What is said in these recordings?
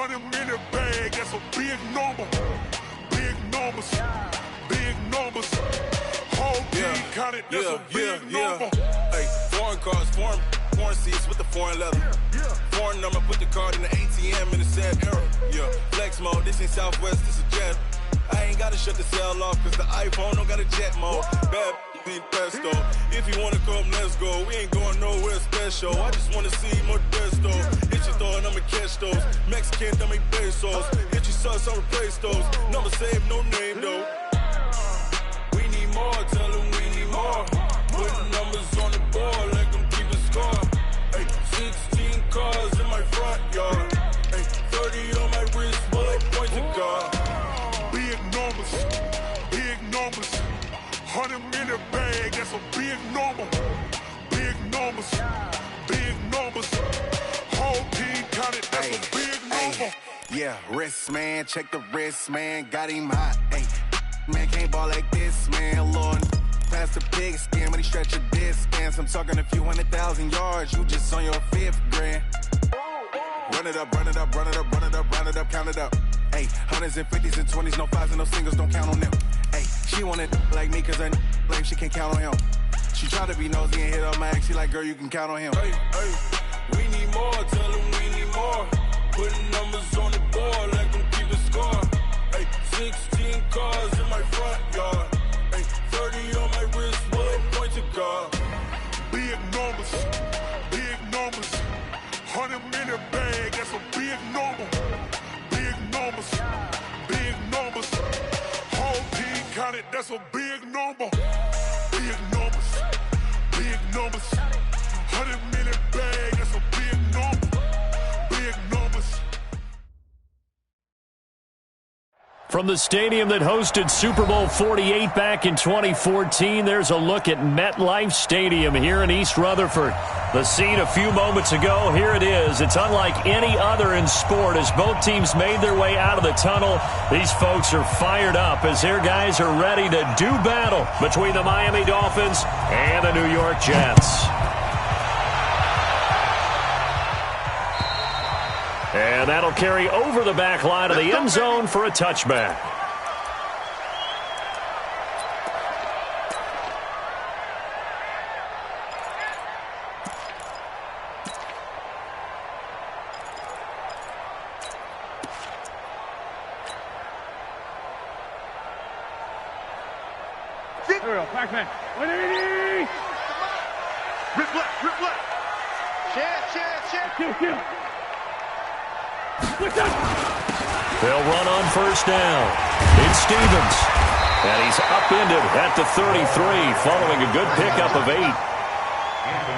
100-minute bag, that's a big number. Big numbers, big numbers. Whole team counted, that's a big number. Hey, foreign cars, foreign seats with the foreign leather. Foreign number, put the card in the ATM in the sad era. Yeah, flex mode, this ain't Southwest, this is jet. I ain't gotta shut the cell off, cause the iPhone don't got a jet mode. Bad be pesto. If you wanna come, let's go. We ain't going nowhere special. I just wanna see more desto. Hit your throw and I'ma catch those. Mexican, dummy pesos. Hit your sus, I'll replace those. Number save, no name though. We need more, tell them we need more. Put numbers on the board, let them keep a score. Hey, 16 cars in my front yard. Hey, 30 on my wrist, bullet point to God. Big numbers, big numbers. 100-minute bag, that's a big number. Big numbers, big numbers. Whole team counted, that's a big number. Yeah, wrist man, check the wrist man, got him hot. Hey, man can't ball like this, man. Lord, past the pig skin when he stretch a distance. I'm talking a few 100,000 yards, you just on your 5th grand. Run it up, run it up, run it up, run it up, run it up, count it up. Hey, hundreds and 50s and 20s, no 5s and no singles, don't count on them. Hey, she wanted like me cause her like she can't count on him. She tried to be nosy and hit up my ex, she like, girl, you can count on him. Hey, we need more, tell them we need more. Putting numbers on the board, let them keep a score. Hey, 16 cars in my front yard. Hey, 30 on my wrist, bullet point to God. Big numbers, big numbers. 100-minute bag, that's a big number. Big numbers, big numbers. Whole team counted, that's a big number. Big numbers, big numbers. 100-minute bag, that's a big number. Big numbers. From the stadium that hosted Super Bowl 48 back in 2014, there's a look at MetLife Stadium here in East Rutherford. The scene a few moments ago, here it is. It's unlike any other in sport as both teams made their way out of the tunnel. These folks are fired up as their guys are ready to do battle between the Miami Dolphins and the New York Jets. And that'll carry over the back line of the end zone for a touchback. Here we go, Pac-Man. 180! Rip left. Share. Kill. They'll run on first down. It's Stevens. And he's upended at the 33 following a good pickup of 8.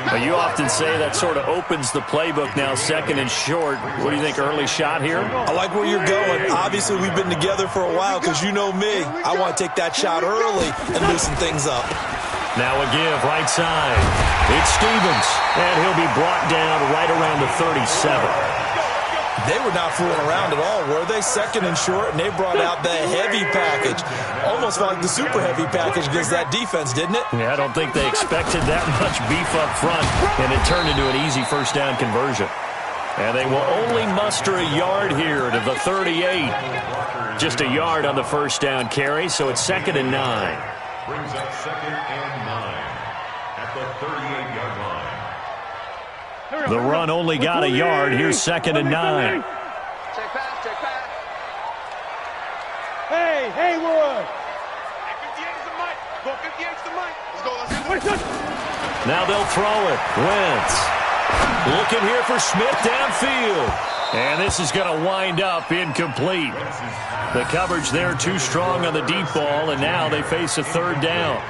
Now, you often say that sort of opens the playbook now, second and short. What do you think, early shot here? I like where you're going. Obviously, we've been together for a while because you know me. I want to take that shot early and loosen things up. Now a give, right side. It's Stevens. And he'll be brought down right around the 37. They were not fooling around at all, were they? Second and short, and they brought out the heavy package. Almost felt like the super heavy package against that defense, didn't it? Yeah, I don't think they expected that much beef up front, and it turned into an easy first down conversion. And they will only muster a yard here to the 38. Just a yard on the first down carry, so it's 2nd and 9. Brings up 2nd and 9 at the 38-yard line. The run only got a yard. Here's 2nd and 9. Check pass. Hey, Haywood! 58's the mic. Go 58's the mic. Let's go. Now they'll throw it. Wentz. Looking here for Smith downfield. And this is going to wind up incomplete. The coverage there too strong on the deep ball, and now they face a 3rd down.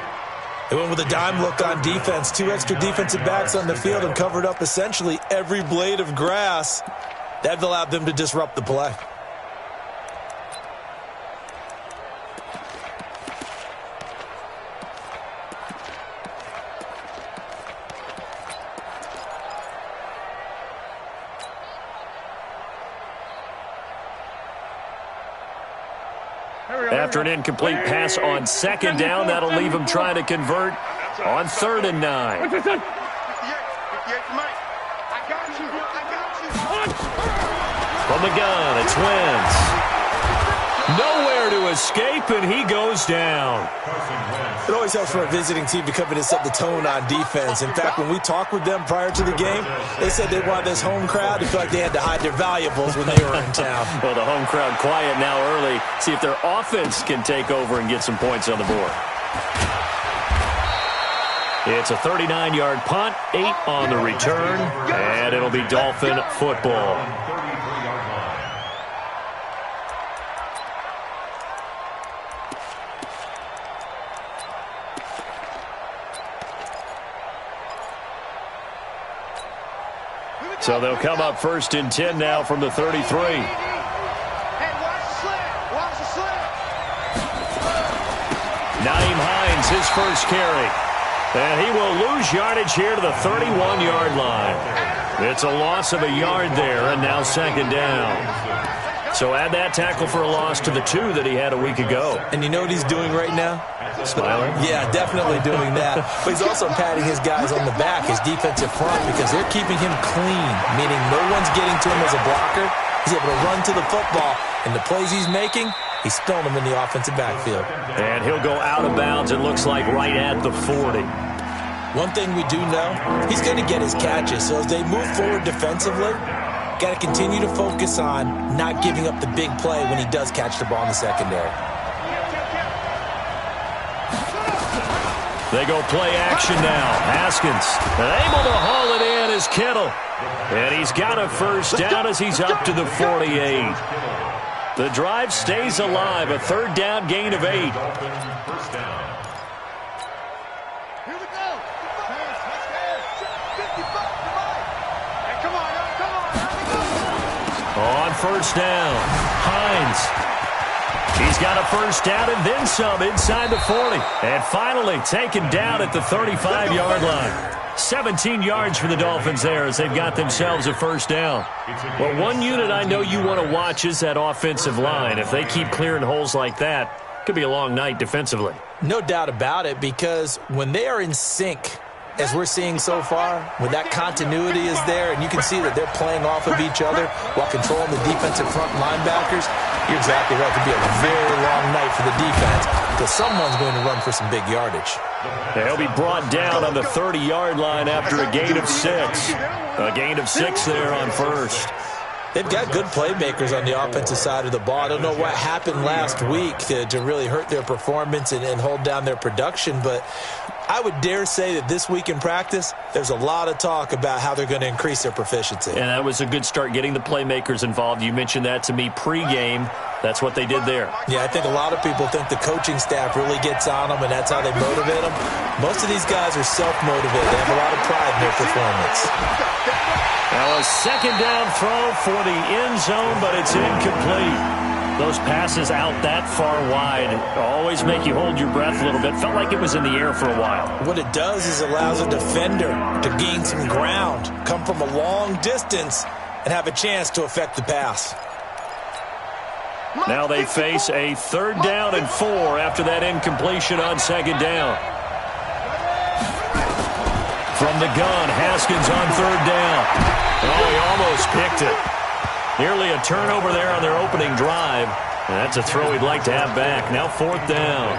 They went with a dime look on defense. 2 extra defensive backs on the field and covered up essentially every blade of grass. That allowed them to disrupt the play. After an incomplete pass on 2nd down, that'll leave him trying to convert on 3rd and 9. From the gun, it's Wentz. Nowhere to escape, and he goes down. It always helps for a visiting team to come in and set the tone on defense. In fact, when we talked with them prior to the game, they said they wanted this home crowd to feel like they had to hide their valuables when they were in town. Well, the home crowd quiet now early. See if their offense can take over and get some points on the board. It's a 39-yard punt, 8 on the return, and it'll be Dolphin football. So they'll come up 1st and 10 now from the 33. Hey, watch the slip. Watch the slip. Nyheim Hines, his first carry. And he will lose yardage here to the 31-yard line. It's a loss of a yard there, and now 2nd down. So add that tackle for a loss to the 2 that he had a week ago. And you know what he's doing right now? Smiling? Yeah, definitely doing that. But he's also patting his guys on the back, his defensive front, because they're keeping him clean, meaning no one's getting to him as a blocker. He's able to run to the football, and the plays he's making, he's throwing them in the offensive backfield. And he'll go out of bounds, it looks like, right at the 40. One thing we do know, he's going to get his catches. So as they move forward defensively, got to continue to focus on not giving up the big play when he does catch the ball in the secondary. They go play action now. Haskins able to haul it in is Kittle. And he's got a first down as he's up to the 48. The drive stays alive. A 3rd down gain of 8. Here we go. Let's go. 55. Hey, come on. On 1st down, Hines. He's got a first down and then some inside the 40. And finally taken down at the 35-yard line. 17 yards for the Dolphins there as they've got themselves a first down. Well, one unit I know you want to watch is that offensive line. If they keep clearing holes like that, it could be a long night defensively. No doubt about it, because when they are in sync, as we're seeing so far, when that continuity is there and you can see that they're playing off of each other while controlling the defensive front linebackers, you're exactly right. It could be a very long night for the defense because someone's going to run for some big yardage. He'll be brought down on the 30-yard line after a gain of 6. A gain of 6 there on 1st. They've got good playmakers on the offensive side of the ball. I don't know what happened last week to really hurt their performance and hold down their production, but I would dare say that this week in practice, there's a lot of talk about how they're going to increase their proficiency. And that was a good start getting the playmakers involved. You mentioned that to me pregame. That's what they did there. Yeah, I think a lot of people think the coaching staff really gets on them, and that's how they motivate them. Most of these guys are self-motivated. They have a lot of pride in their performance. Now a 2nd down throw for the end zone, but it's incomplete. Those passes out that far wide always make you hold your breath a little bit. Felt like it was in the air for a while. What it does is allows a defender to gain some ground, come from a long distance, and have a chance to affect the pass. Now they face a 3rd down and 4 after that incompletion on 2nd down. From the gun, Haskins on 3rd down. Oh, he almost picked it. Nearly a turnover there on their opening drive. And that's a throw he'd like to have back. Now 4th down.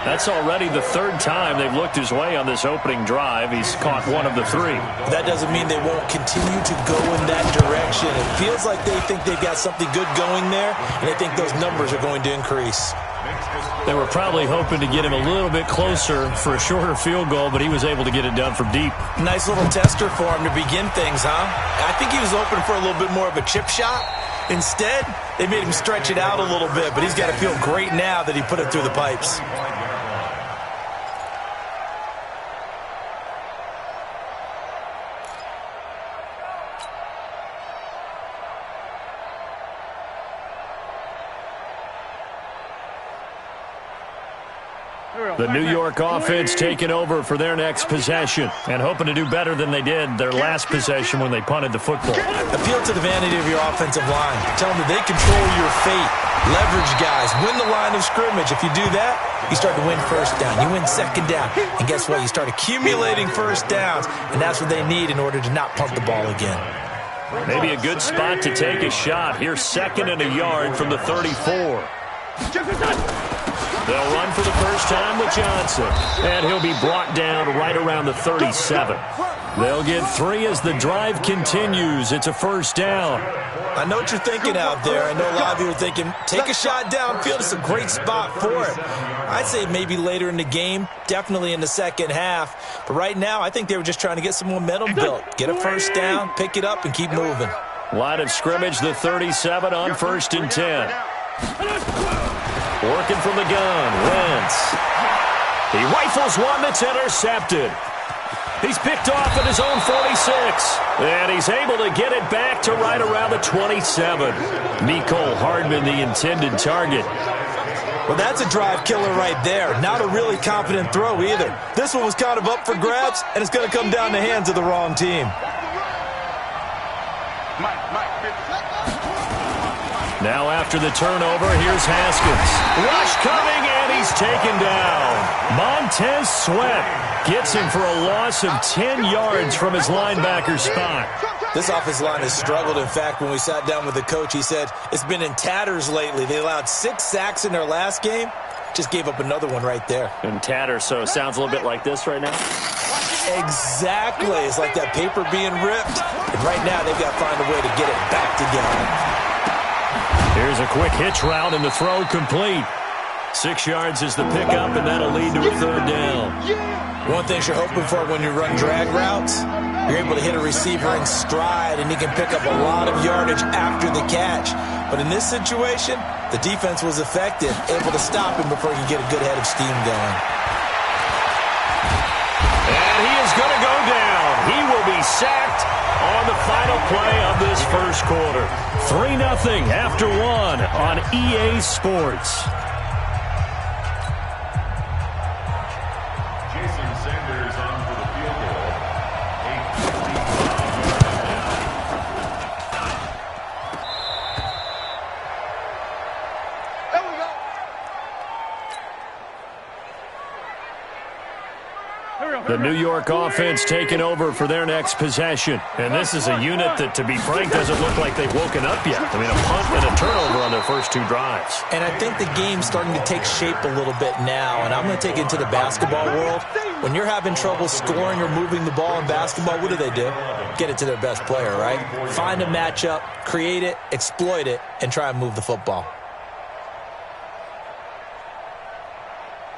That's already the 3rd time they've looked his way on this opening drive. He's caught 1 of the 3. That doesn't mean they won't continue to go in that direction. It feels like they think they've got something good going there, and they think those numbers are going to increase. They were probably hoping to get him a little bit closer for a shorter field goal, but he was able to get it done from deep. Nice little tester for him to begin things, huh? I think he was hoping for a little bit more of a chip shot. Instead, they made him stretch it out a little bit, but he's got to feel great now that he put it through the pipes. The New York offense taking over for their next possession and hoping to do better than they did their last possession when they punted the football. Appeal to the vanity of your offensive line. Tell them that they control your fate. Leverage guys. Win the line of scrimmage. If you do that, you start to win 1st down. You win 2nd down. And guess what? You start accumulating 1st downs, and that's what they need in order to not punt the ball again. Maybe a good spot to take a shot. Here's 2nd and a yard from the 34. They'll run for the first time with Johnson. And he'll be brought down right around the 37. They'll get 3 as the drive continues. It's a first down. I know what you're thinking out there. I know a lot of you are thinking, take a shot downfield. It's a great spot for it. I'd say maybe later in the game, definitely in the second half. But right now, I think they were just trying to get some momentum built. Get a first down, pick it up, and keep moving. Line of scrimmage, the 37 on 1st and 10. Working from the gun, Wentz. He rifles one that's intercepted. He's picked off at his own 46. And he's able to get it back to right around the 27. Mecole Hardman, the intended target. Well, that's a drive killer right there. Not a really confident throw either. This one was kind of up for grabs, and it's going to come down the hands of the wrong team. Now after the turnover, here's Haskins. Rush coming, and he's taken down. Montez Sweat gets him for a loss of 10 yards from his linebacker spot. This offensive line has struggled. In fact, when we sat down with the coach, he said it's been in tatters lately. They allowed 6 sacks in their last game. Just gave up another one right there. In tatters, so it sounds a little bit like this right now? Exactly. It's like that paper being ripped. And right now, they've got to find a way to get it back together. Here's a quick hitch route, and the throw complete. 6 yards is the pickup, and that'll lead to a third down. One thing you're hoping for when you run drag routes, you're able to hit a receiver in stride, and he can pick up a lot of yardage after the catch. But in this situation, the defense was effective, able to stop him before he could get a good head of steam going. And he is going to go down. He will be sacked on the final play of this first quarter. 3-0 after 1 on EA Sports. Jason Sanders on for the field goal. 8:55. There we go. The New York offense taking over for their next possession. And this is a unit that, to be frank, doesn't look like they've woken up yet. I mean, a punt and a turnover on their first 2 drives. And I think the game's starting to take shape a little bit now. And I'm going to take it into the basketball world. When you're having trouble scoring or moving the ball in basketball, what do? Get it to their best player, right? Find a matchup, create it, exploit it, and try and move the football.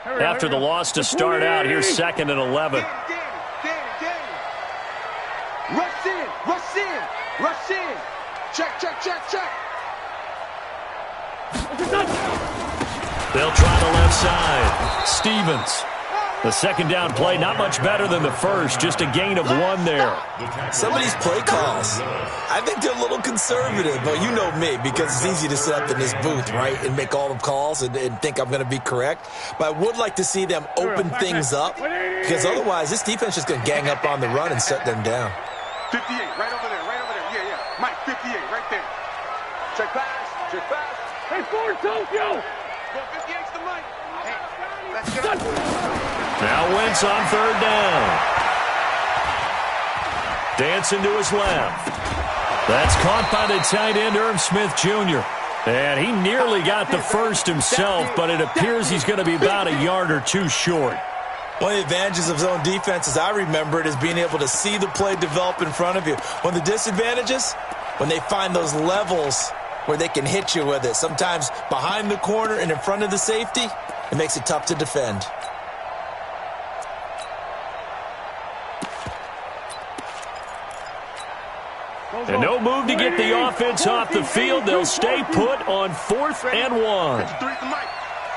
After the loss to start out, here's 2nd and 11. Rush in, rush in, rush in. Check. They'll try the left side. Stevens. The second down play, not much better than the first, just a gain of 1 there. Some of these play calls, I think they're a little conservative, but you know me, because it's easy to sit up in this booth, right, and make all the calls and think I'm going to be correct. But I would like to see them open things up, because otherwise this defense is going to gang up on the run and shut them down. 58, right over there. Yeah. Mike, 58, right there. Check pass. Hey, forward, Tokyo. Go 58's the Mike. Hey, let's get it. Now Wentz on 3rd down. Dancing to his left. That's caught by the tight end, Irv Smith Jr. And he nearly got the first himself, but it appears he's going to be about a yard or 2 short. One of the advantages of zone defense, as I remember it, is being able to see the play develop in front of you. One of the disadvantages, when they find those levels where they can hit you with it, sometimes behind the corner and in front of the safety, it makes it tough to defend. And no move to get the offense off the field. They'll stay put on 4th and 1.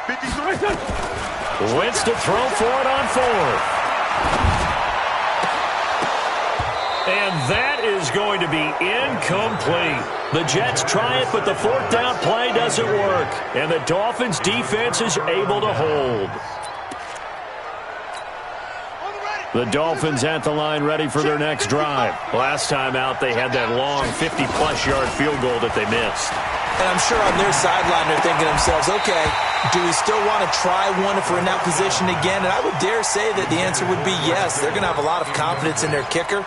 53. Wentz to throw for it on 4th. And that is going to be incomplete. The Jets try it, but the 4th down play doesn't work. And the Dolphins' defense is able to hold. The Dolphins at the line ready for their next drive. Last time out, they had that long 50-plus yard field goal that they missed. And I'm sure on their sideline they're thinking to themselves, okay, do we still want to try one if we're in that position again? And I would dare say that the answer would be yes. They're going to have a lot of confidence in their kicker.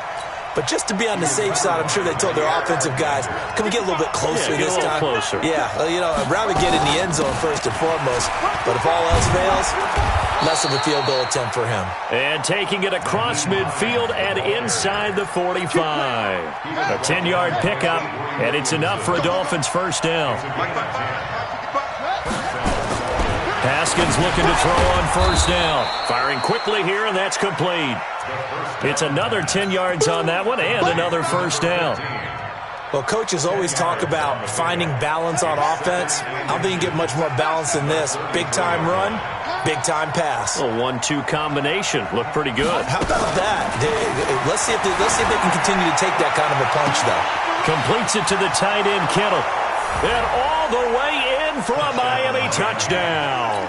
But just to be on the safe side, I'm sure they told their offensive guys, can we get a little bit closer this time? Closer. Yeah, I'd rather get in the end zone first and foremost. But if all else fails, less of a field goal attempt for him. And taking it across midfield and inside the 45. A 10-yard pickup, and it's enough for a Dolphins first down. Haskins looking to throw on first down. Firing quickly here, and that's complete. It's another 10 yards on that one and another first down. Well, coaches always talk about finding balance on offense. I don't think you get much more balance than this. Big-time run, big-time pass. A 1-2 combination. Looked pretty good. How about that? Let's see if they can continue to take that kind of a punch, though. Completes it to the tight end, Kittle. And all the way in for a Miami touchdown.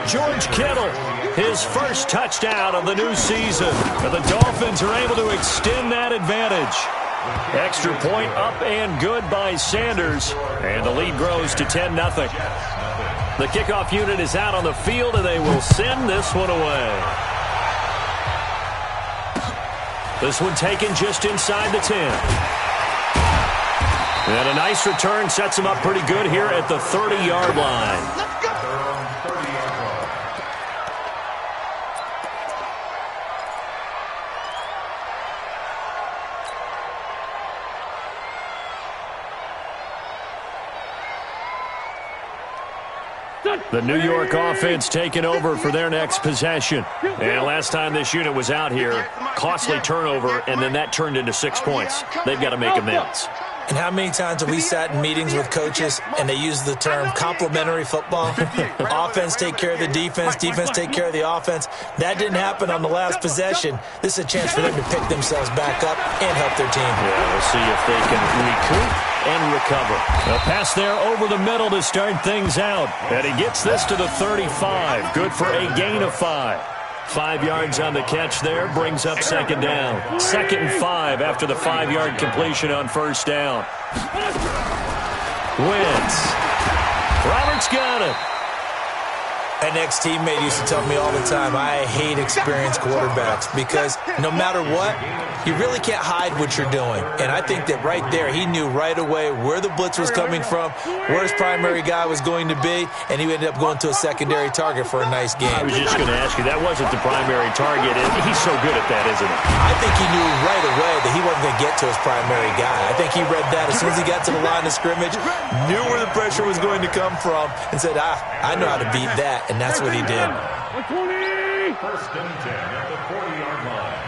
George Kittle, his first touchdown of the new season. And the Dolphins are able to extend that advantage. Extra point up and good by Sanders. And the lead grows to 10-0. The kickoff unit is out on the field, and they will send this one away. This one taken just inside the 10. And a nice return sets him up pretty good here at the 30-yard line. Let's go! The New York offense taking over for their next possession. And last time this unit was out here, costly turnover, and then that turned into 6 points. They've got to make amends. And how many times have we sat in meetings with coaches and they use the term complementary football? Offense take care of the defense, defense take care of the offense. That didn't happen on the last possession. This is a chance for them to pick themselves back up and help their team. Yeah, we'll see if they can recoup and recover. A pass there over the middle to start things out. And he gets this to the 35. Good for a gain of 5. 5 yards on the catch there, brings up second down. 2nd and 5 after the 5-yard completion on first down. Wentz. Roberts got it. An ex-teammate used to tell me all the time, I hate experienced quarterbacks because no matter what, you really can't hide what you're doing. And I think that right there, he knew right away where the blitz was coming from, where his primary guy was going to be, and he ended up going to a secondary target for a nice game. I was just going to ask you, that wasn't the primary target. He's so good at that, isn't he? I think he knew right away that he wasn't going to get to his primary guy. I think he read that as soon as he got to the line of scrimmage, knew where the pressure was going to come from, and said, I know how to beat that. And that's what he did. 1st and 10 at the 40-yard line.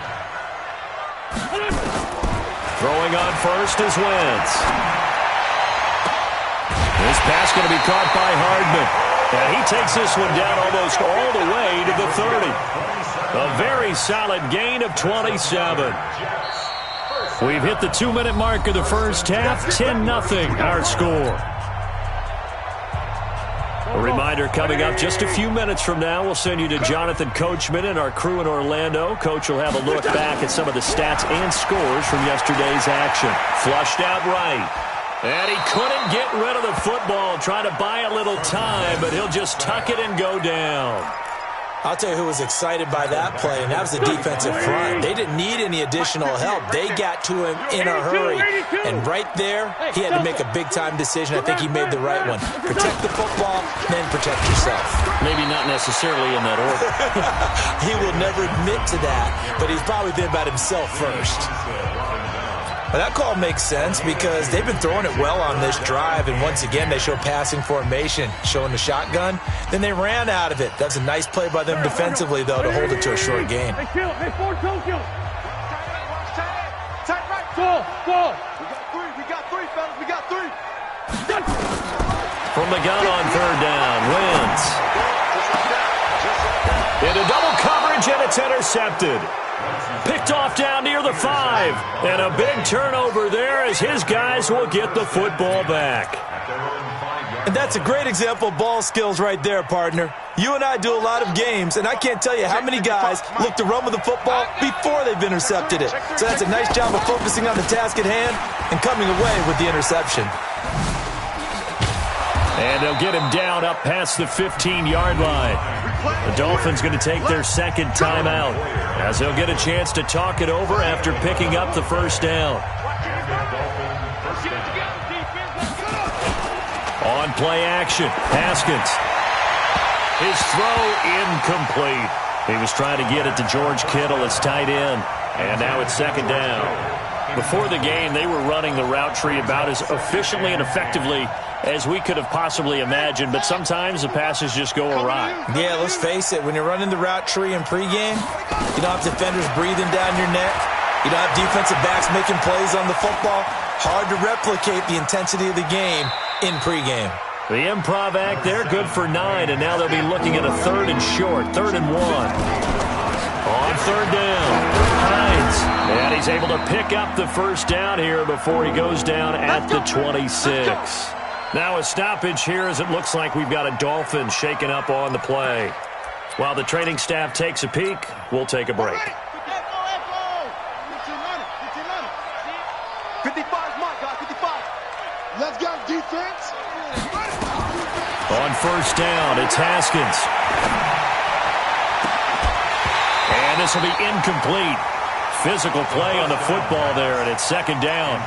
Throwing on first is Wentz. This pass going to be caught by Hardman. And he takes this one down almost all the way to the 30. A very solid gain of 27. We've hit the 2-minute mark of the first half. 10-0 our score. A reminder coming up just a few minutes from now, we'll send you to Jonathan Coachman and our crew in Orlando. Coach will have a look back at some of the stats and scores from yesterday's action. Flushed out right. And he couldn't get rid of the football, trying to buy a little time, but he'll just tuck it and go down. I'll tell you who was excited by that play, and that was the defensive front. They didn't need any additional help. They got to him in a hurry. And right there, he had to make a big-time decision. I think he made the right one. Protect the football, then protect yourself. Maybe not necessarily in that order. He will never admit to that, but he's probably thinking about himself first. But that call makes sense because they've been throwing it well on this drive, and once again they show passing formation, showing the shotgun. Then they ran out of it. That's a nice play by them defensively, though, to hold it to a short gain. Hey, Kill. Hey, Ford Tokyo. Tight right. Go. We got three, fellas. We got three. From the gun on third down, Wentz. Into double coverage, and it's intercepted. Picked off down near the 5. And a big turnover there as his guys will get the football back. And that's a great example of ball skills right there, partner. You and I do a lot of games, and I can't tell you how many guys look to run with the football before they've intercepted it. So that's a nice job of focusing on the task at hand and coming away with the interception. And they'll get him down up past the 15-yard line. The Dolphins going to take their second timeout as they'll get a chance to talk it over after picking up the first down. On play action, Haskins. His throw incomplete. He was trying to get it to George Kittle as tight end. And now it's second down. Before the game, they were running the route tree about as efficiently and effectively as we could have possibly imagined, but sometimes the passes just go awry. Yeah, let's face it, when you're running the route tree in pregame, you don't have defenders breathing down your neck. You don't have defensive backs making plays on the football. Hard to replicate the intensity of the game in pregame. The improv act there, good for 9, and now they'll be looking at a 3rd and short, 3rd and 1. On 3rd down, Hines, and he's able to pick up the first down here before he goes down at the 26. Now a stoppage here as it looks like we've got a Dolphin shaken up on the play. While the training staff takes a peek, we'll take a break. 55's mine, guys, 55. Let's go, defense. On first down, it's Haskins. And this will be incomplete. Physical play on the football there, and it's second down.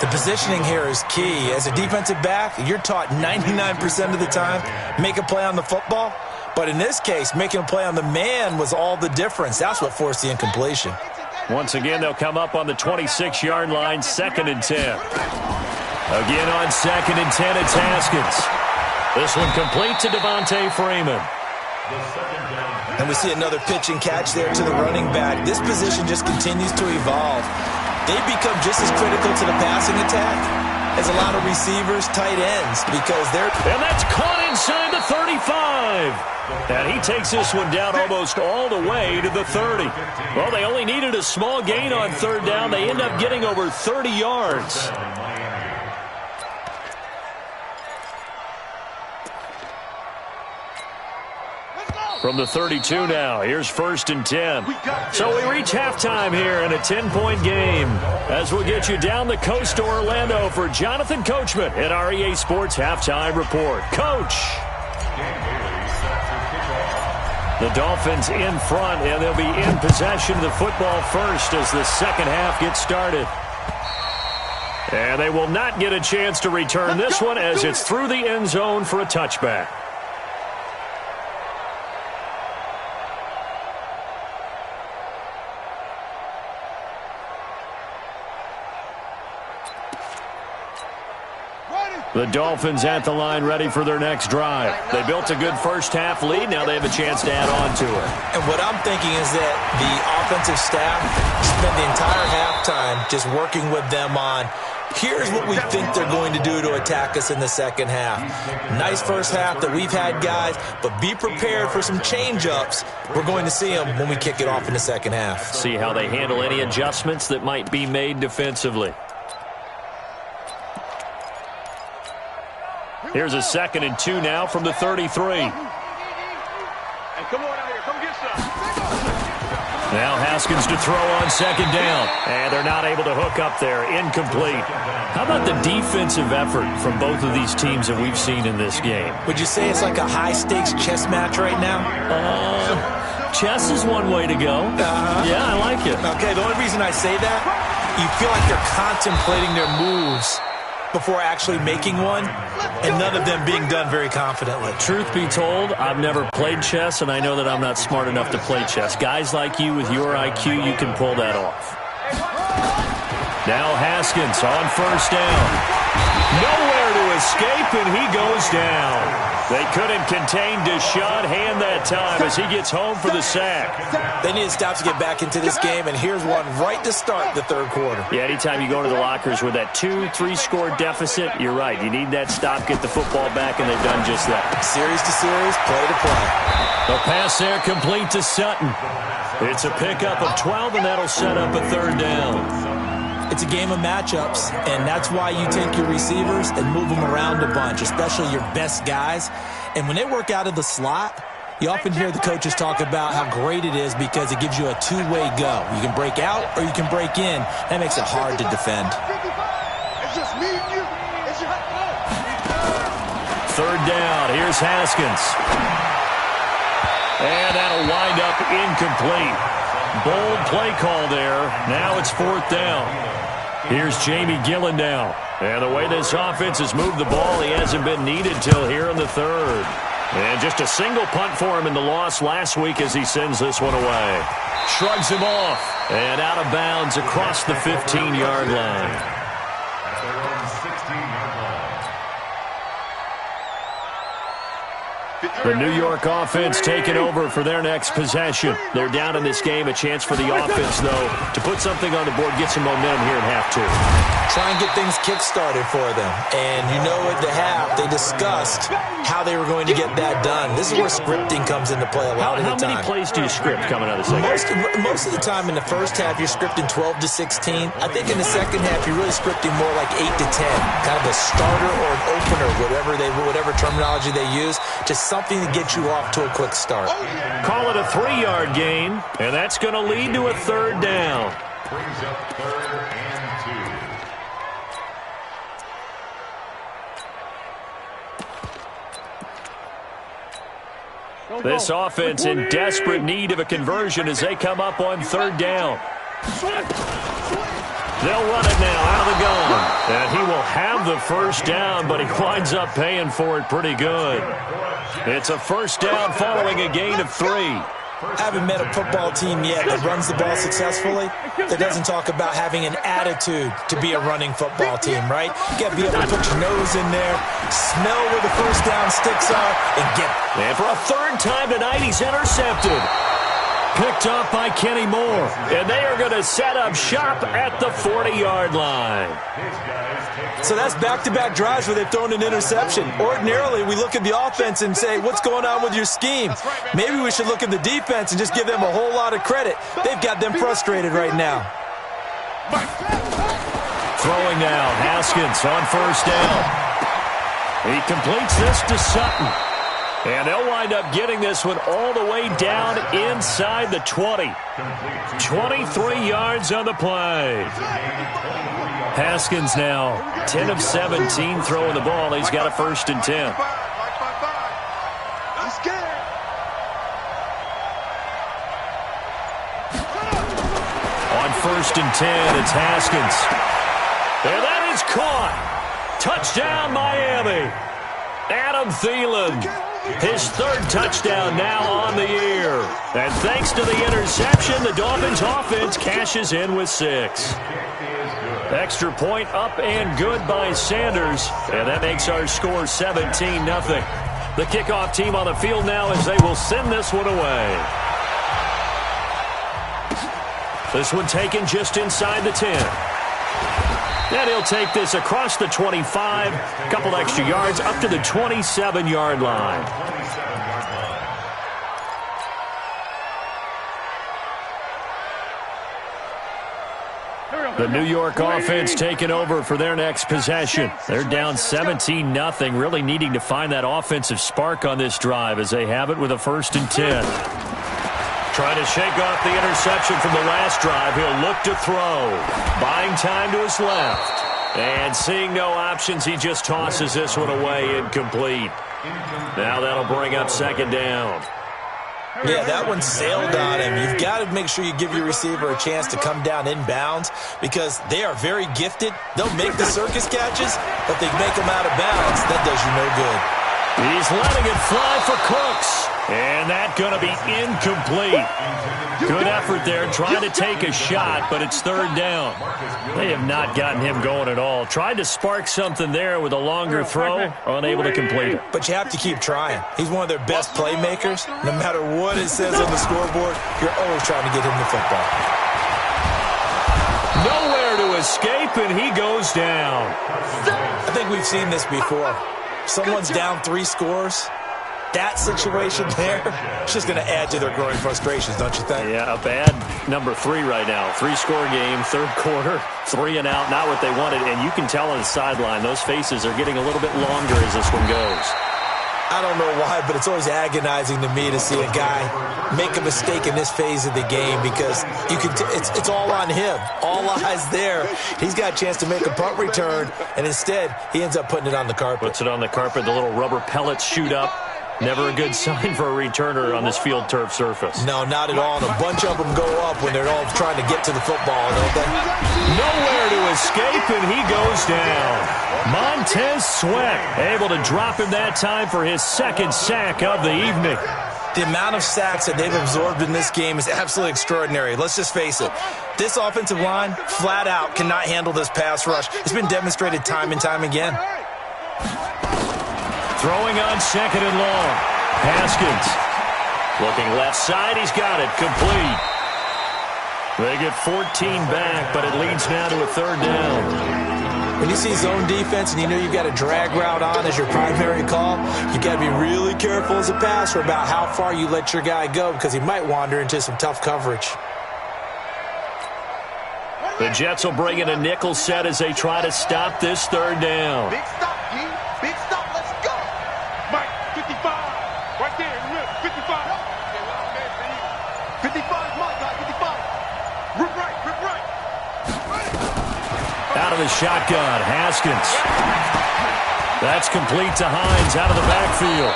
The positioning here is key. As a defensive back, you're taught 99% of the time, make a play on the football. But in this case, making a play on the man was all the difference. That's what forced the incompletion. Once again, they'll come up on the 26-yard line, 2nd and 10. Again on 2nd and 10, it's Haskins. This one complete to Devontae Freeman. And we see another pitch and catch there to the running back. This position just continues to evolve. They become just as critical to the passing attack as a lot of receivers, tight ends, because they're... And that's caught inside the 35. And he takes this one down almost all the way to the 30. Well, they only needed a small gain on 3rd down. They end up getting over 30 yards. From the 32 now, here's 1st and 10. So we reach halftime here in a 10-point game as we'll get you down the coast to Orlando for Jonathan Coachman at our EA Sports Halftime Report. Coach! The Dolphins in front, and they'll be in possession of the football first as the second half gets started. And they will not get a chance to return this one as it's through the end zone for a touchback. The Dolphins at the line ready for their next drive. They built a good first-half lead. Now they have a chance to add on to it. And what I'm thinking is that the offensive staff spent the entire halftime just working with them on, here's what we think they're going to do to attack us in the second half. Nice first half that we've had, guys, but be prepared for some change-ups. We're going to see them when we kick it off in the second half. See how they handle any adjustments that might be made defensively. Here's a 2nd and 2 now from the 33. Hey, come on out here. Come get some. Now Haskins to throw on 2nd down. And they're not able to hook up there. Incomplete. How about the defensive effort from both of these teams that we've seen in this game? Would you say it's like a high-stakes chess match right now? Chess is one way to go. Yeah, I like it. Okay, the only reason I say that, you feel like they're contemplating their moves before actually making one, and none of them being done very confidently. Truth be told, I've never played chess, and I know that I'm not smart enough to play chess. Guys like you with your IQ, you can pull that off. Now Haskins on 1st down. Nowhere to escape, and he goes down. They couldn't contain Deshaun Hand that time as he gets home for the sack. They need to stop to get back into this game, and here's one right to start the third quarter. Yeah, anytime you go to the lockers with that 2-3 score deficit, you're right. You need that stop, get the football back, and they've done just that. Series to series, play to play. The pass there complete to Sutton. It's a pickup of 12, and that'll set up a 3rd down. It's a game of matchups, and that's why you take your receivers and move them around a bunch, especially your best guys. And when they work out of the slot, you often hear the coaches talk about how great it is because it gives you a two-way go. You can break out or you can break in. That makes it hard to defend. It's just me and you. It's just... down. Here's Haskins. And that'll wind up incomplete. Bold play call there. Now it's 4th down. Here's Jamie Gillen now. And the way this offense has moved the ball, he hasn't been needed till here in the 3rd. And just a single punt for him in the loss last week as he sends this one away. Shrugs him off. And out of bounds across the 15-yard line. At their own 16-yard line. The New York offense taking over for their next possession. They're down in this game. A chance for the offense, though, to put something on the board, get some momentum here in half 2. Try and get things kick-started for them. And you know at the half, they discussed how they were going to get that done. This is where scripting comes into play a lot of the time. How many plays do you script coming out of the second? Most of the time in the first half, you're scripting 12 to 16. I think in the second half, you're really scripting more like 8 to 10. Kind of a starter or an opener, whatever terminology they use. Just something to get you off to a quick start. Call it a 3-yard gain, and that's going to lead to a 3rd down. Brings up 3rd and 2. This offense in desperate need of a conversion as they come up on 3rd down. They'll run it now out of the gun. And he will have the 1st down, but he winds up paying for it pretty good. It's a 1st down following a gain of 3. I haven't met a football team yet that runs the ball successfully that doesn't talk about having an attitude to be a running football team, right? You got to be able to put your nose in there, smell where the 1st down sticks are, and get it. And for a 3rd time tonight, he's intercepted. Picked up by Kenny Moore. And they are going to set up shop at the 40-yard line. So that's back-to-back drives where they've thrown an interception. Ordinarily, we look at the offense and say, what's going on with your scheme? Maybe we should look at the defense and just give them a whole lot of credit. They've got them frustrated right now. Throwing now, Haskins on 1st down. He completes this to Sutton. And they'll wind up getting this one all the way down inside the 20. 23 yards on the play. Haskins now 10 of 17 throwing the ball. He's got a 1st and 10. On 1st and 10, it's Haskins. And that is caught. Touchdown, Miami. Adam Thielen. His 3rd touchdown now on the year. And thanks to the interception, the Dolphins offense cashes in with 6. Extra point up and good by Sanders. And that makes our score 17-0. The kickoff team on the field now as they will send this one away. This one taken just inside the 10. And he'll take this across the 25, a couple extra yards, up to the 27-yard line. The New York offense taking over for their next possession. They're down 17-0, really needing to find that offensive spark on this drive as they have it with a 1st and 10. Trying to shake off the interception from the last drive. He'll look to throw. Buying time to his left. And seeing no options, he just tosses this one away incomplete. Now that'll bring up 2nd down. Yeah, that one sailed on him. You've got to make sure you give your receiver a chance to come down inbounds because they are very gifted. They'll make the circus catches, but they make them out of bounds. That does you no good. He's letting it fly for Cooks. And that's going to be incomplete. Good effort there, trying to take a shot, but it's 3rd down. They have not gotten him going at all. Tried to spark something there with a longer throw, unable to complete it. But you have to keep trying. He's one of their best playmakers. No matter what it says on the scoreboard, you're always trying to get him the football. Nowhere to escape, and he goes down. I think we've seen this before. Someone's down 3 scores. That situation there, it's just going to add to their growing frustrations, don't you think? Yeah, a bad number 3 right now. 3-score game, 3rd quarter, 3 and out, not what they wanted. And you can tell on the sideline, those faces are getting a little bit longer as this one goes. I don't know why, but it's always agonizing to me to see a guy make a mistake in this phase of the game because it's all on him. All eyes there. He's got a chance to make a punt return, and instead he ends up putting it on the carpet. Puts it on the carpet. The little rubber pellets shoot up. Never a good sign for a returner on this field turf surface. No, not at all. And a bunch of them go up when they're all trying to get to the football, don't they? Nowhere to escape, and he goes down. Montez Sweat able to drop him that time for his second sack of the evening. The amount of sacks that they've absorbed in this game is absolutely extraordinary. Let's just face it. This offensive line, flat out, cannot handle this pass rush. It's been demonstrated time and time again. Throwing on second and long. Haskins looking left side. He's got it. Complete. They get 14 back, but it leads now to a third down. When you see zone defense and you know you've got a drag route on as your primary call, you got to be really careful as a passer about how far you let your guy go because he might wander into some tough coverage. The Jets will bring in a nickel set as they try to stop this third down. Big stop, G. Big stop. Let's go. Mike, 55. Right there. 55. 55, Mike, 55. Rip right, rip right. Out of the shotgun, Haskins. That's complete to Hines out of the backfield.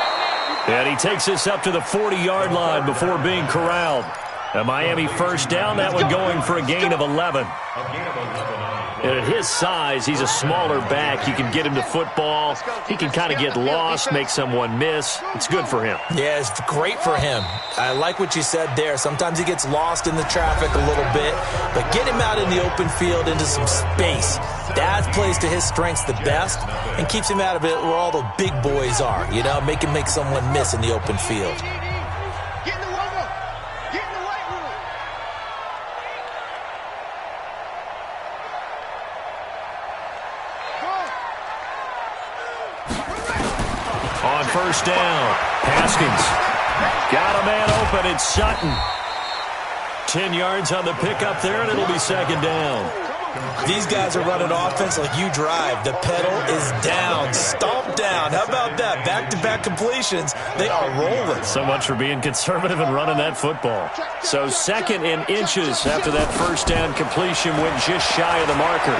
And he takes this up to the 40-yard line before being corralled. A Miami first down, that one going for a gain of 11. And at his size, he's a smaller back. You can get him to football. He can kind of get lost, make someone miss. It's good for him. Yeah, it's great for him. I like what you said there. Sometimes he gets lost in the traffic a little bit, but get him out in the open field into some space. That plays to his strengths the best and keeps him out of it where all the big boys are, you know, make him make someone miss in the open field. On first down, Haskins got a man open. It's Sutton. 10 yards on the pickup there, and it'll be second down. These guys are running offense like you drive. The pedal is down, stomp down. How about that? Back-to-back completions. They are rolling. So much for being conservative and running that football. So second in inches after that first down completion went just shy of the marker.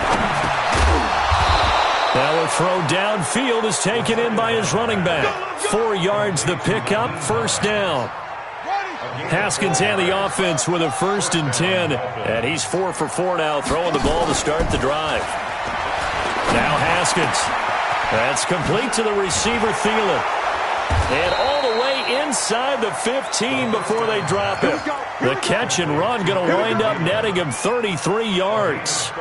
Now a throw downfield is taken in by his running back. 4 yards the pickup, first down. Haskins and the offense with a 1st and 10. And he's 4 for 4 now, throwing the ball to start the drive. Now Haskins. That's complete to the receiver, Thielen. And all the way inside the 15 before they drop it. The catch and run going to wind up netting him 33 yards.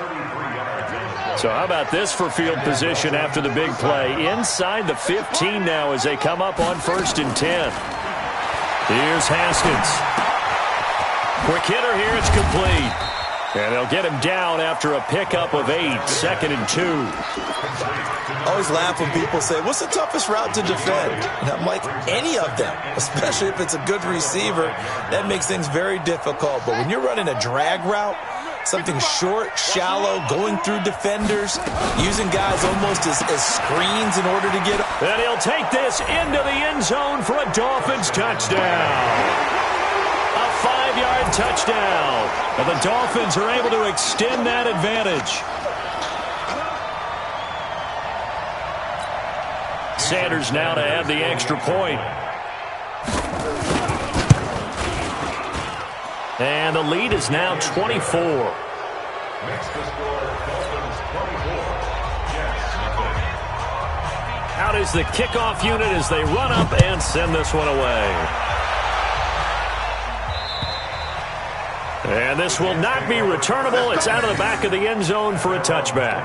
So how about this for field position after the big play? Inside the 15 now as they come up on 1st and 10. Here's Haskins. Quick hitter here, it's complete. And they'll get him down after a pickup of 8, 2nd and 2. I always laugh when people say, what's the toughest route to defend? And I'm like, any of them, especially if it's a good receiver. That makes things very difficult. But when you're running a drag route, something short, shallow, going through defenders, using guys almost as screens in order to get... And he'll take this into the end zone for a Dolphins touchdown. A 5-yard touchdown. And the Dolphins are able to extend that advantage. Sanders now to add the extra point. And the lead is now 24. Next to score, Dolphins 24. Out is the kickoff unit as they run up and send this one away. And this will not be returnable. It's out of the back of the end zone for a touchback.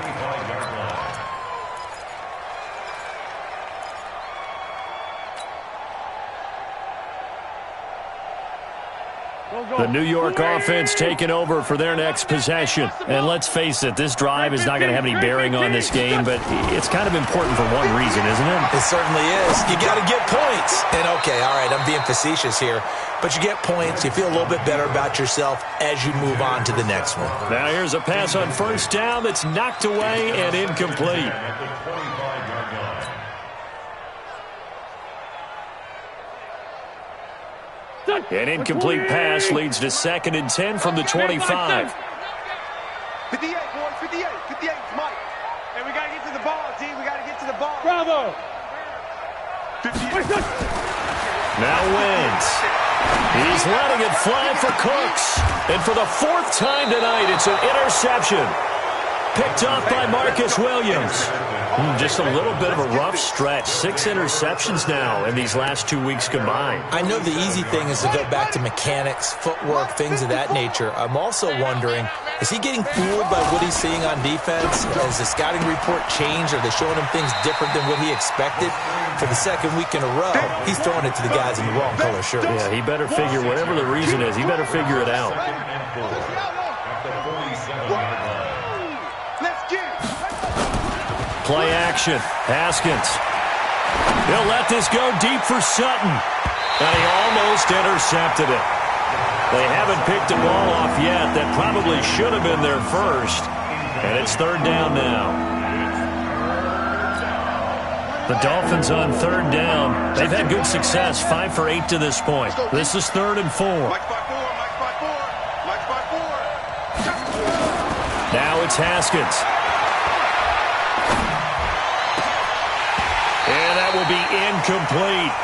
The New York offense taking over for their next possession. And let's face it, this drive is not going to have any bearing on this game, but it's kind of important for one reason, isn't it? It certainly is. You got to get points. And okay, all right, I'm being facetious here, but you get points, you feel a little bit better about yourself as you move on to the next one. Now here's a pass on first down that's knocked away and incomplete. An incomplete pass leads to 2nd and 10 from the 25. 58, boys, 58. 58 is Mike. And we got to get to the ball, G. We got to get to the ball. Bravo. 58. Now Wentz. He's letting it fly for Cooks. And for the 4th time tonight, it's an interception. Picked off by Marcus Williams. Just a little bit of a rough stretch. 6 interceptions now in these last 2 weeks combined. I know the easy thing is to go back to mechanics, footwork, things of that nature. I'm also wondering, is he getting fooled by what he's seeing on defense? Has the scouting report changed? Are they showing him things different than what he expected? For the 2nd week in a row, he's throwing it to the guys in the wrong color shirts. Yeah, he better figure, whatever the reason is, he better figure it out. Play action. Haskins. He'll let this go deep for Sutton. And he almost intercepted it. They haven't picked a ball off yet. That probably should have been their first. And it's 3rd down now. The Dolphins on 3rd down. They've had good success. 5 for 8 to this point. This is 3rd and 4. Now it's Haskins. And that will be incomplete.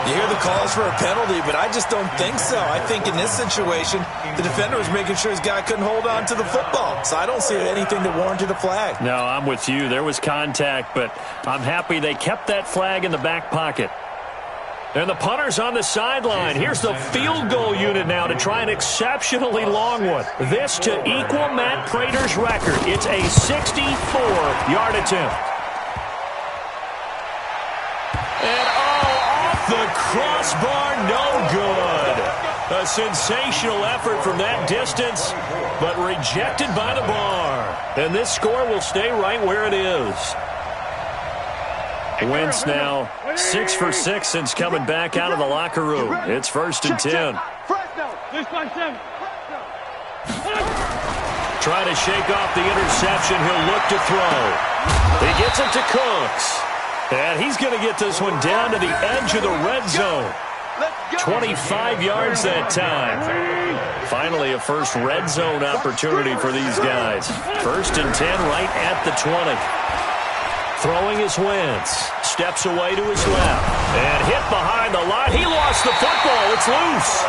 You hear the calls for a penalty, but I just don't think so. I think in this situation, the defender was making sure his guy couldn't hold on to the football. So I don't see anything that warranted a flag. No, I'm with you. There was contact, but I'm happy they kept that flag in the back pocket. And the punter's on the sideline. Here's the field goal unit now to try an exceptionally long one. This to equal Matt Prater's record. It's a 64-yard attempt. And off the crossbar, no good. A sensational effort from that distance, but rejected by the bar. And this score will stay right where it is. Wentz now 6 for 6 since coming back out of the locker room. It's 1st and 10. Trying to shake off the interception. He'll look to throw. He gets it to Cooks. And he's going to get this one down to the edge of the red zone. 25 yards that time. Finally, a first red zone opportunity for these guys. 1st and 10 right at the 20. Throwing is Wentz. Steps away to his left. And hit behind the line. He lost the football. It's loose.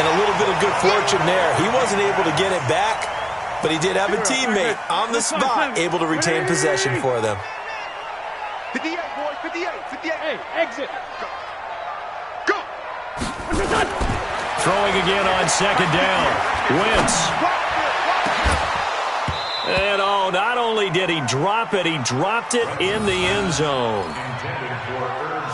And a little bit of good fortune there. He wasn't able to get it back, but he did have a teammate on the spot able to retain possession for them. 58, boys, 58, 58. Hey, exit. Go. Throwing again on 2nd down. Wentz. And oh, not only did he drop it, he dropped it in the end zone.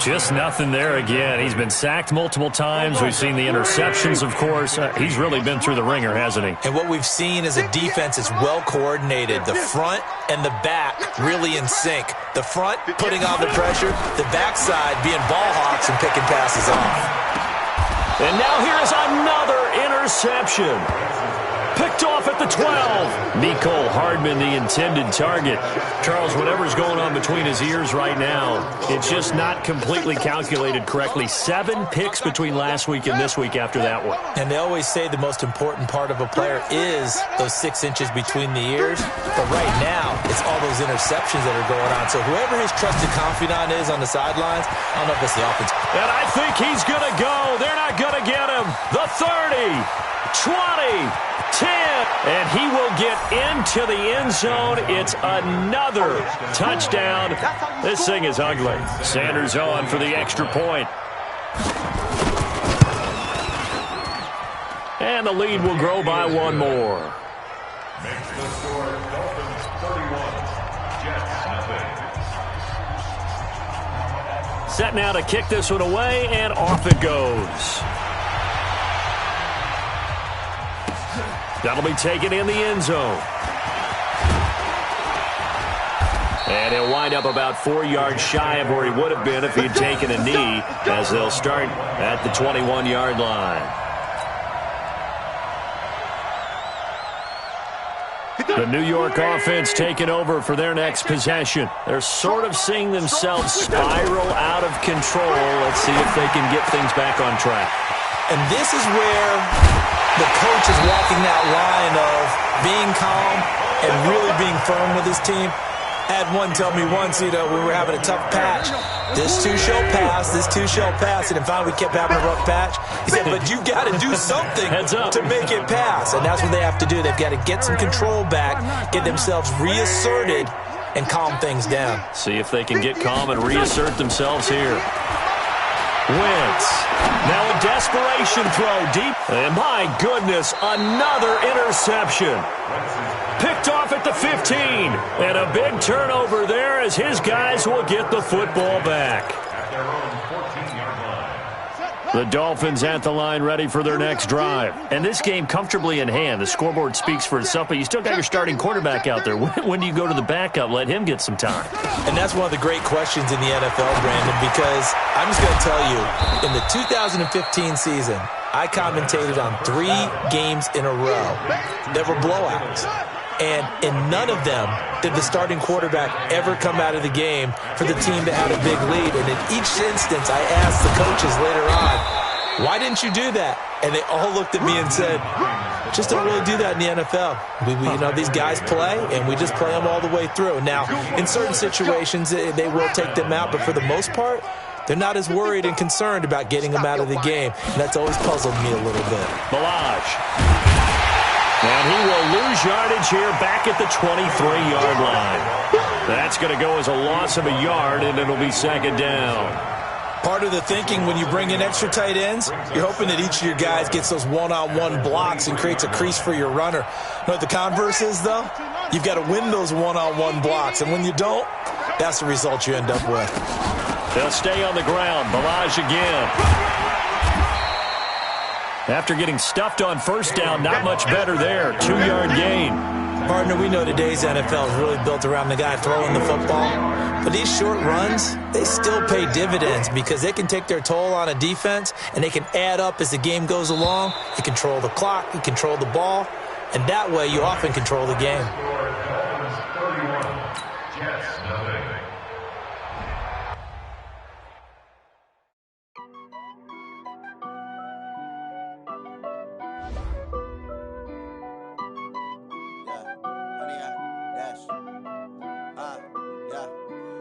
Just nothing there again. He's been sacked multiple times. We've seen the interceptions, of course. He's really been through the ringer, hasn't he? And what we've seen is a defense that's well coordinated. The front and the back really in sync. The front putting on the pressure, the backside being ball hawks and picking passes off. And now here's another interception. Picked off at the 12. Mecole Hardman, the intended target. Charles, whatever's going on between his ears right now, it's just not completely calculated correctly. 7 picks between last week and this week after that one. And they always say the most important part of a player is those 6 inches between the ears. But right now, it's all those interceptions that are going on. So whoever his trusted confidant is on the sidelines, I don't know if it's the offense. And I think he's going to go. They're not going to get him. The 30, 20, 10, and he will get into the end zone. It's another touchdown. This thing is ugly. Sanders on for the extra point. And the lead will grow by 1 more. Makes the score Dolphins 31, Jets nothing. Set now to kick this one away, and off it goes. That'll be taken in the end zone. And he'll wind up about 4 yards shy of where he would have been if he had taken a knee, as they'll start at the 21-yard line. The New York offense taking over for their next possession. They're sort of seeing themselves spiral out of control. Let's see if they can get things back on track. And this is where the coach is walking that line of being calm and really being firm with his team. I had one tell me once, we were having a tough patch. This too shall pass, this too shall pass. And finally we kept having a rough patch. He said, but you got to do something to make it pass. And that's what they have to do. They've got to get some control back, get themselves reasserted, and calm things down. See if they can get calm and reassert themselves here. Wentz. Now a desperation throw deep. And my goodness, another interception. Picked off at the 15. And a big turnover there as his guys will get the football back. At their own 14-yard line. The Dolphins at the line ready for their next drive. And this game comfortably in hand. The scoreboard speaks for itself, but you still got your starting quarterback out there. When do you go to the backup? Let him get some time. And that's one of the great questions in the NFL, Brandon, because I'm just going to tell you, in the 2015 season, I commentated on 3 games in a row that were blowouts. And in none of them did the starting quarterback ever come out of the game for the team that had a big lead. And in each instance, I asked the coaches later on, why didn't you do that? And they all looked at me and said, just don't really do that in the NFL. These guys play, and we just play them all the way through. Now, in certain situations, they will take them out, but for the most part, they're not as worried and concerned about getting them out of the game. And that's always puzzled me a little bit. Balaj. And he will lose yardage here back at the 23-yard line. That's going to go as a loss of a yard, and it'll be second down. Part of the thinking when you bring in extra tight ends, you're hoping that each of your guys gets those one-on-one blocks and creates a crease for your runner. You know what the converse is, though? You've got to win those one-on-one blocks, and when you don't, that's the result you end up with. They'll stay on the ground. Balaj again. After getting stuffed on first down, not much better there. 2-yard gain. Partner, we know today's NFL is really built around the guy throwing the football. But these short runs, they still pay dividends because they can take their toll on a defense, and they can add up as the game goes along. You control the clock, you control the ball, and that way you often control the game.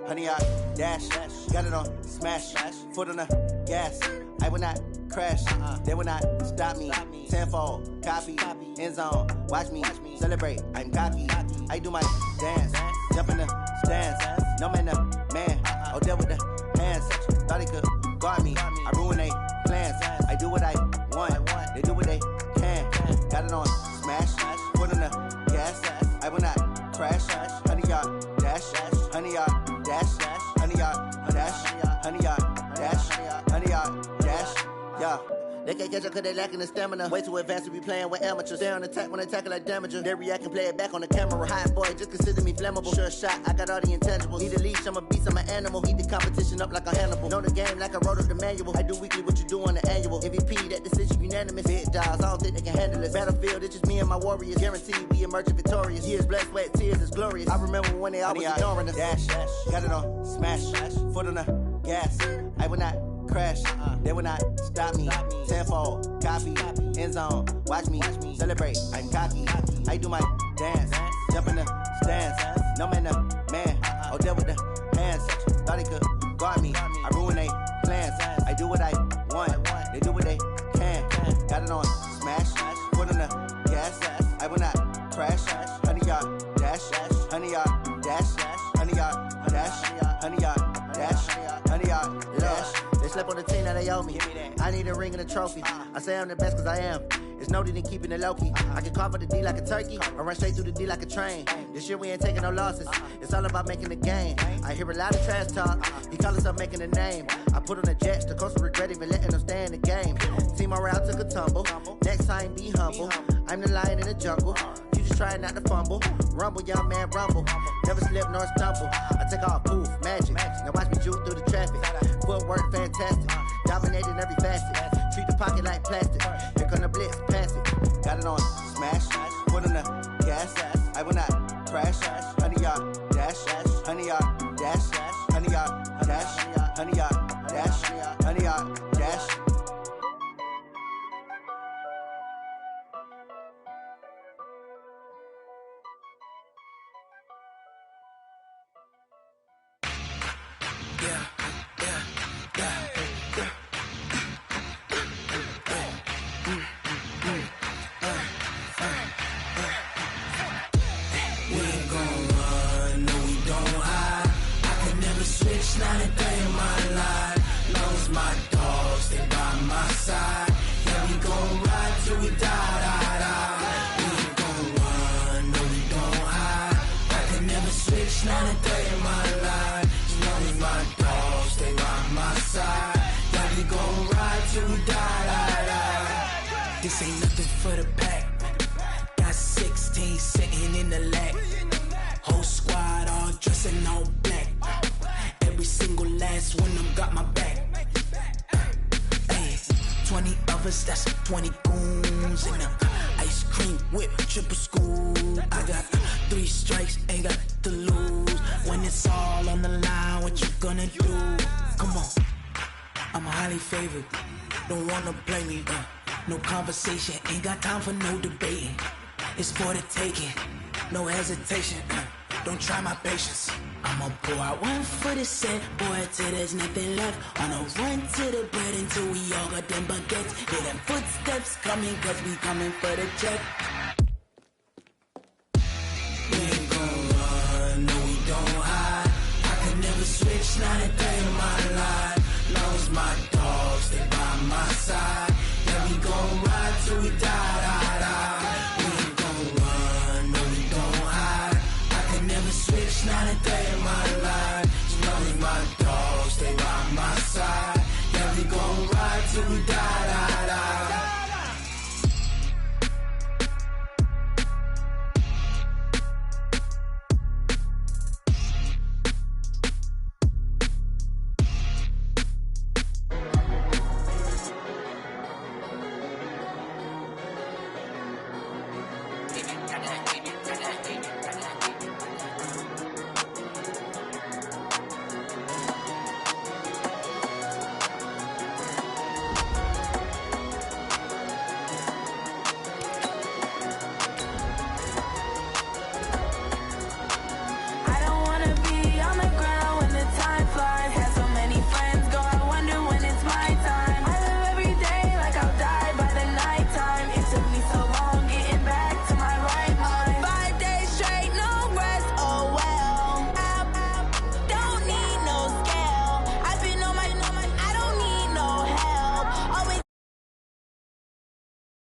Honey, I dash, got it on smash, foot on the gas. I will not crash, they will not stop me. Tenfold, copy, end zone, watch me celebrate. I'm cocky, I do my dance, jump in the stands. No man, the man, oh, there with the hands. Thought he could guard me, I ruin they plans. I do what I want, they do what they can. Got it on smash, foot on the gas. I will not crash, honey, y'all dash, honey, y'all. Dash, honey, yard, dash, honey, yard, dash, honey, yard, dash, yeah. They can't catch up cause they lacking the stamina. Way too advanced to be playing with amateurs. Stay on attack when they tackle like damager. They react and play it back on the camera. Hot boy, just consider me flammable. Sure shot, I got all the intangibles. Need a leash, I'm a beast, I'm an animal. Eat the competition up like a Hannibal. Know the game like I wrote up the manual. I do weekly what you do on the annual. MVP, that decision unanimous. Big dogs, I don't think they can handle it. Battlefield, it's just me and my warriors. Guaranteed we emerge victorious. Years, blood, sweat, tears, it's glorious. I remember when they always ignoring us. Dash, got it on smash, foot on the gas. I will not crash, they will not stop me. Tenfold, copy, end zone, watch me celebrate. I'm cocky, I do my dance, jump in the stands. No man, the man, oh, there with the hands. Thought he could guard me, I ruin they plans. I do what I want, they do what they can. Got it on smash, foot on the gas. I will not crash, honey, y'all dash, honey, y'all dash, honey, y'all dash, honey, y'all dash, honey, y'all dash. They slept on the team that they owe me. I need a ring and a trophy. I say I'm the best cause I am. It's no need in keeping it low-key. I can carve up the D like a turkey or run straight through the D like a train. This year we ain't taking no losses. It's all about making the game. I hear a lot of trash talk. He call himself making a name. I put on the Jets. The coach will regret even letting them stay in the game. Team morale took a tumble. Next time be humble. I'm the lion in the jungle. You just trying not to fumble. Rumble, young man, rumble. Never slip nor stumble. I take off, poof, magic. Now watch me juke through the traffic. Footwork fantastic. Dominating every facet. Treat the pocket like plastic. Here come the blitz, pass it. Got it on smash. Foot on the gas. I will not crash. Honey, y'all dash. Honey, y'all dash. Honey, y'all dash. Honey, y'all dash. Honey, y'all dash. Not a day in my life. Knows my dogs, they by my side. Yeah, we gon' ride till we die, die, die. We ain't gon' run, no, we don't hide. I can never switch, not a day in my life. As long as my dogs, they by my side. Yeah, we gon' ride till we die, die, die. This ain't nothing for the pack. Got 16 sitting in the lap. Whole squad all dressing all black. Every single last one of them got my back. Hey, 20 of us, that's 20 goons in the ice cream whip, triple scoop. I got 3 strikes, ain't got to lose. When it's all on the line, what you gonna do? Come on, I'm highly favored. Don't wanna play me, no conversation, ain't got time for no debating. It's for the taking, no hesitation. Don't try my patience. I'ma pour out one for the set, boy, till there's nothing left. On a run to the bread until we all got them baguettes. Hear them footsteps coming, cause we coming for the check. We ain't gon' run, no, we don't hide. I could never switch, not a day